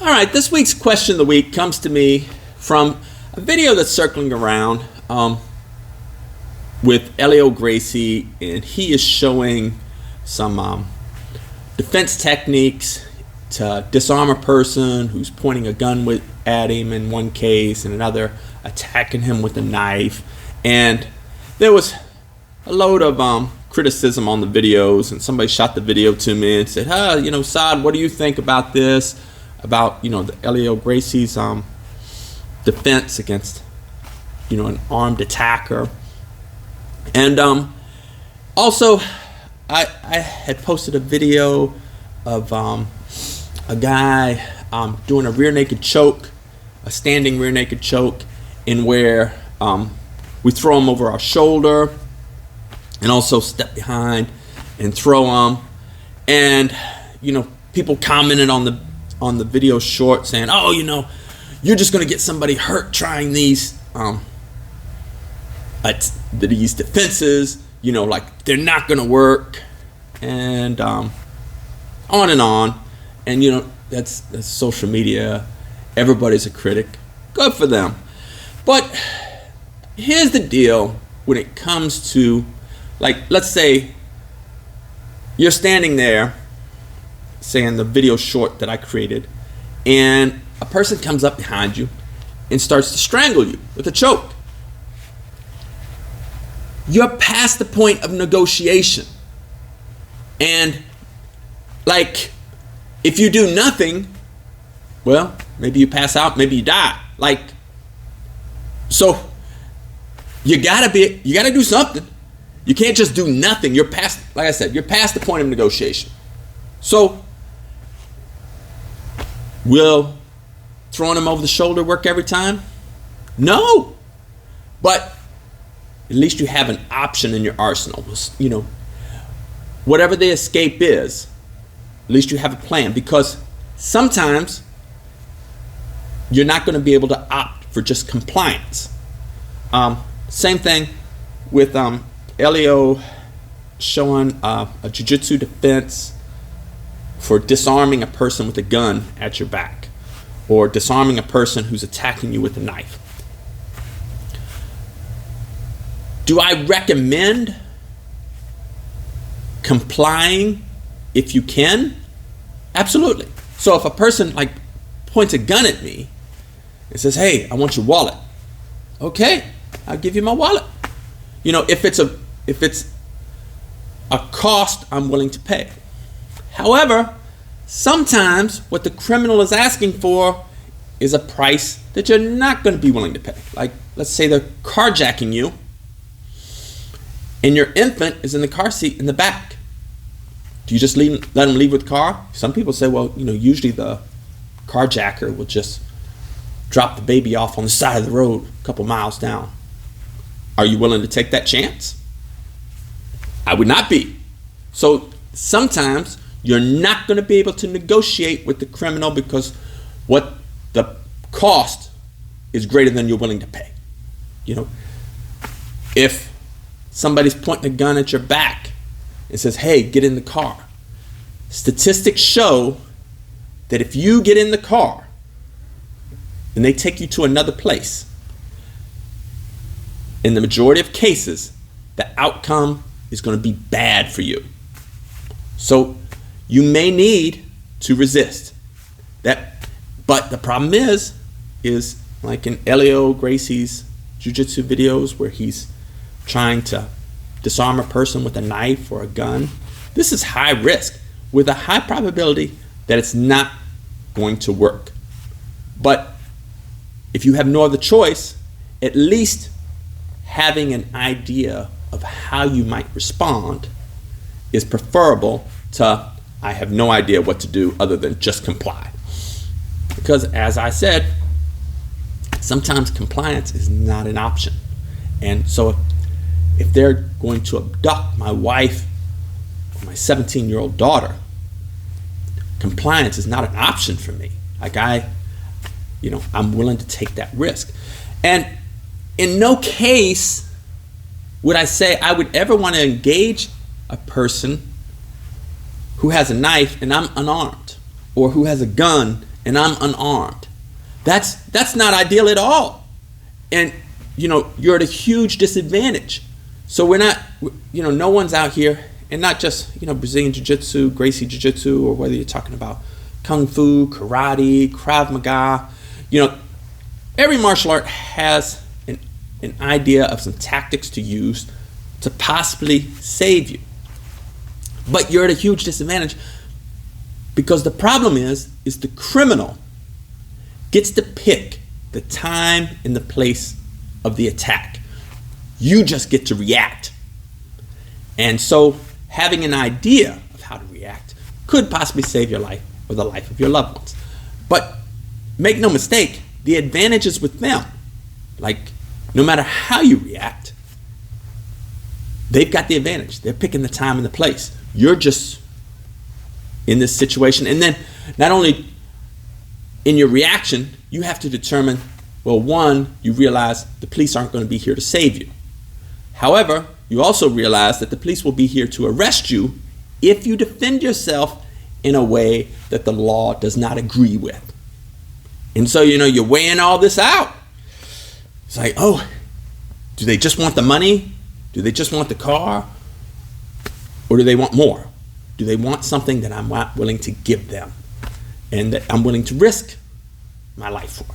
All right, this week's question of the week comes to me from a video that's circling around with Helio Gracie, and he is showing some defense techniques to disarm a person who's pointing a gun at him in one case, and another attacking him with a knife. And there was a load of criticism on the videos, and somebody shot the video to me and said, Saad, what do you think about this? About, the Helio Gracie's defense against, an armed attacker. And also, I had posted a video of a guy doing a rear naked choke, a standing rear naked choke, in where we throw him over our shoulder and also step behind and throw him. And, people commented on the video short saying, you're just going to get somebody hurt trying these defenses, like they're not going to work, and on and on. And that's social media. Everybody's a critic. Good for them. But here's the deal when it comes to, let's say you're standing there, say in the video short that I created, and a person comes up behind you and starts to strangle you with a choke. You're past the point of negotiation. And if you do nothing, well, maybe you pass out, maybe you die. So you gotta do something. You can't just do nothing. You're past, like I said, you're past the point of negotiation. So will throwing him over the shoulder work every time? No. But at least you have an option in your arsenal. Whatever the escape is, at least you have a plan, because sometimes you're not going to be able to opt for just compliance. Same thing with Helio showing a jiu-jitsu defense for disarming a person with a gun at your back, or disarming a person who's attacking you with a knife. Do I recommend complying if you can? Absolutely. So if a person points a gun at me and says, "Hey, I want your wallet," okay, I'll give you my wallet. If it's a cost I'm willing to pay. However, sometimes what the criminal is asking for is a price that you're not going to be willing to pay. Let's say they're carjacking you, and your infant is in the car seat in the back. Do you just let them leave with the car? Some people say, well, usually the carjacker will just drop the baby off on the side of the road a couple miles down. Are you willing to take that chance? I would not be. So sometimes you're not going to be able to negotiate with the criminal because what the cost is greater than you're willing to pay. If somebody's pointing a gun at your back and says, "Hey, get in the car," statistics show that if you get in the car and they take you to another place, in the majority of cases, the outcome is going to be bad for you. So you may need to resist that. But the problem is like in Helio Gracie's jiu-jitsu videos where he's trying to disarm a person with a knife or a gun, this is high risk with a high probability that it's not going to work. But if you have no other choice, at least having an idea of how you might respond is preferable to, I have no idea what to do other than just comply. Because as I said, sometimes compliance is not an option. And so if they're going to abduct my wife or my 17-year-old daughter, compliance is not an option for me. I'm willing to take that risk. And in no case would I say I would ever want to engage a person who has a knife and I'm unarmed, or who has a gun and I'm unarmed. That's not ideal at all. And, you're at a huge disadvantage. So we're not, no one's out here, and not just, Brazilian Jiu Jitsu, Gracie Jiu Jitsu, or whether you're talking about Kung Fu, Karate, Krav Maga. Every martial art has an idea of some tactics to use to possibly save you. But you're at a huge disadvantage because the problem is the criminal gets to pick the time and the place of the attack. You just get to react. And so having an idea of how to react could possibly save your life or the life of your loved ones. But make no mistake, the advantage is with them. Like, no matter how you react, they've got the advantage. They're picking the time and the place. You're just in this situation. And then not only in your reaction, you have to determine, well, one, you realize the police aren't going to be here to save you. However, you also realize that the police will be here to arrest you if you defend yourself in a way that the law does not agree with. And so, you're weighing all this out. It's like, oh, do they just want the money? Do they just want the car? Or do they want more? Do they want something that I'm not willing to give them and that I'm willing to risk my life for?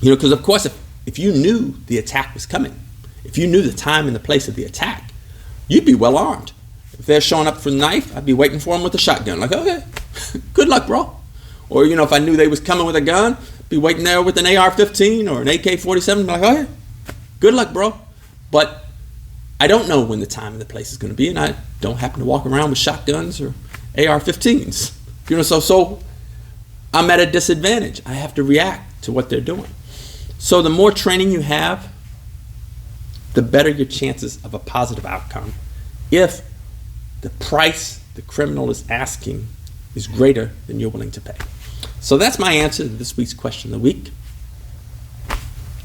Because of course, if you knew the attack was coming, if you knew the time and the place of the attack, you'd be well armed. If they're showing up for the knife, I'd be waiting for them with a shotgun. Like, okay, good luck, bro. Or, if I knew they was coming with a gun, be waiting there with an AR-15 or an AK-47, be like, oh yeah, good luck, bro. But I don't know when the time and the place is going to be, and I don't happen to walk around with shotguns or AR-15s. So I'm at a disadvantage. I have to react to what they're doing. So the more training you have, the better your chances of a positive outcome if the price the criminal is asking is greater than you're willing to pay. So that's my answer to this week's question of the week.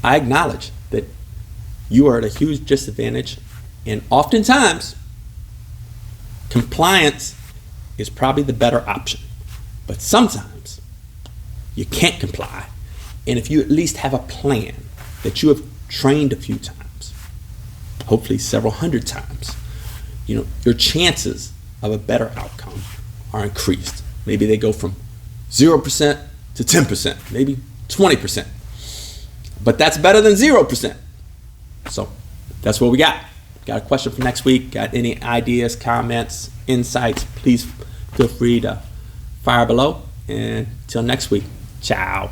I acknowledge that you are at a huge disadvantage, and oftentimes compliance is probably the better option. But sometimes you can't comply, and if you at least have a plan that you have trained a few times, hopefully several hundred times, your chances of a better outcome are increased. Maybe they go from 0% to 10%, maybe 20%. But that's better than 0%. So that's what we got. Got a question for next week? Got any ideas, comments, insights? Please feel free to fire below. And until next week, ciao.